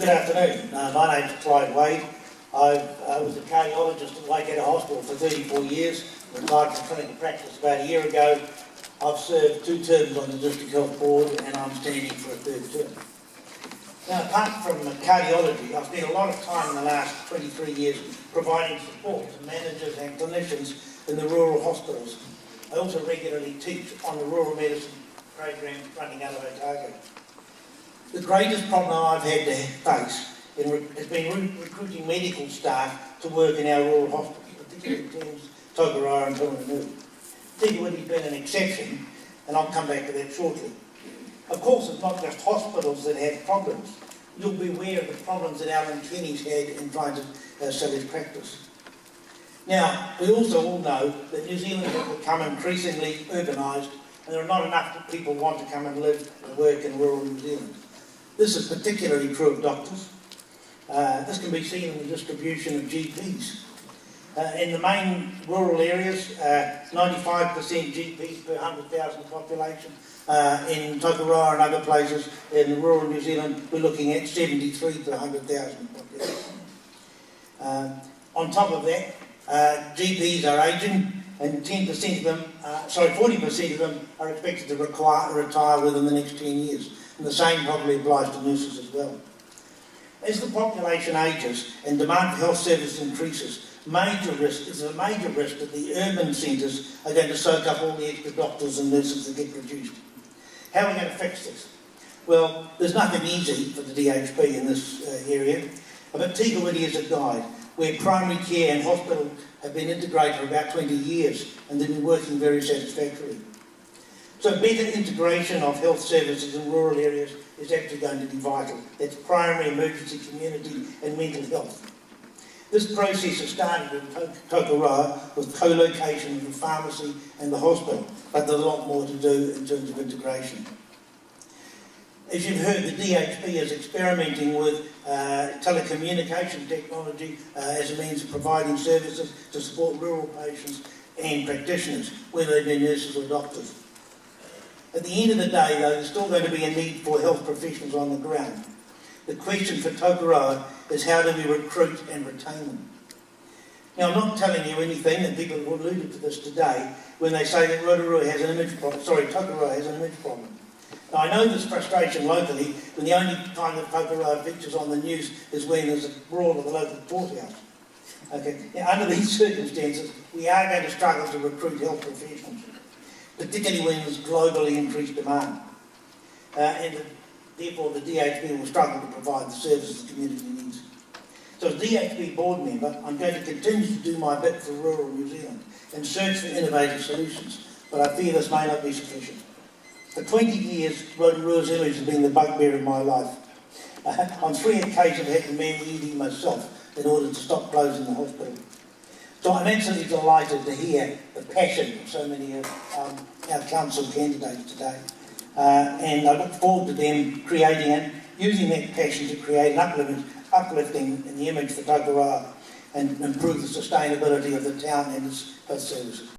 Good afternoon. My name's Clyde Wade. I was a cardiologist at Waikato Hospital for 34 years, retired from clinical practice about a year ago. I've served 2 terms on the District Health Board and I'm standing for a 3rd term. Now, apart from cardiology, I've spent a lot of time in the last 23 years providing support to managers and clinicians in the rural hospitals. I also regularly teach on the rural medicine program running out of Otago. The greatest problem I've had to face has been recruiting medical staff to work in our rural hospitals, particularly in terms of Tokoroa and P1270432. Tokoroa's been an exception, and I'll come back to that shortly. Of course, it's not just hospitals that have problems. You'll be aware of the problems that Alan Kenny's had in trying to sell his practice. Now, we also all know that New Zealand has become increasingly urbanised, and there are not enough people who want to come and live and work in rural New Zealand. This is particularly true of doctors. This can be seen in the distribution of GPs. In the main rural areas, 95% GPs per 100,000 population. In Tokoroa and other places in rural New Zealand, we're looking at 73 per 100,000 population. On top of that, GPs are ageing, and 40% of them are expected to retire within the next 10 years. And the same probably applies to nurses as well. As the population ages and demand for health services increases, it's a major risk that the urban centres are going to soak up all the extra doctors and nurses that get produced. How are we going to fix this? Well, there's nothing easy for the DHB in this area, but Tokoroa is a guide where primary care and hospital have been integrated for about 20 years and they've been working very satisfactorily. So better integration of health services in rural areas is actually going to be vital. That's primary, emergency, community and mental health. This process has started in Tokoroa with co-location of the pharmacy and the hospital, but there's a lot more to do in terms of integration. As you've heard, the DHB is experimenting with telecommunication technology as a means of providing services to support rural patients and practitioners, whether they be nurses or doctors. At the end of the day, though, there's still going to be a need for health professionals on the ground. The question for Tokoroa is how do we recruit and retain them? Now, I'm not telling you anything, and people have alluded to this today, when they say that Tokoroa has an image problem. Now, I know there's frustration locally when the only time that Tokoroa features on the news is when there's a brawl at the local courthouse. Okay. Now, under these circumstances, we are going to struggle to recruit health professionals, particularly when there's globally increased demand. And therefore the DHB will struggle to provide the services the community needs. So as DHB board member, I'm going to continue to do my bit for rural New Zealand and search for innovative solutions, but I fear this may not be sufficient. For 20 years, Rotorua's image has been the bugbear of my life. On 3 occasions I had to man the ED myself in order to stop closing the hospital. So I'm absolutely delighted to hear the passion of so many of our council candidates today. And I look forward to them using that passion to create an uplifting in the image for Tokoroa and improve the sustainability of the town and its health services.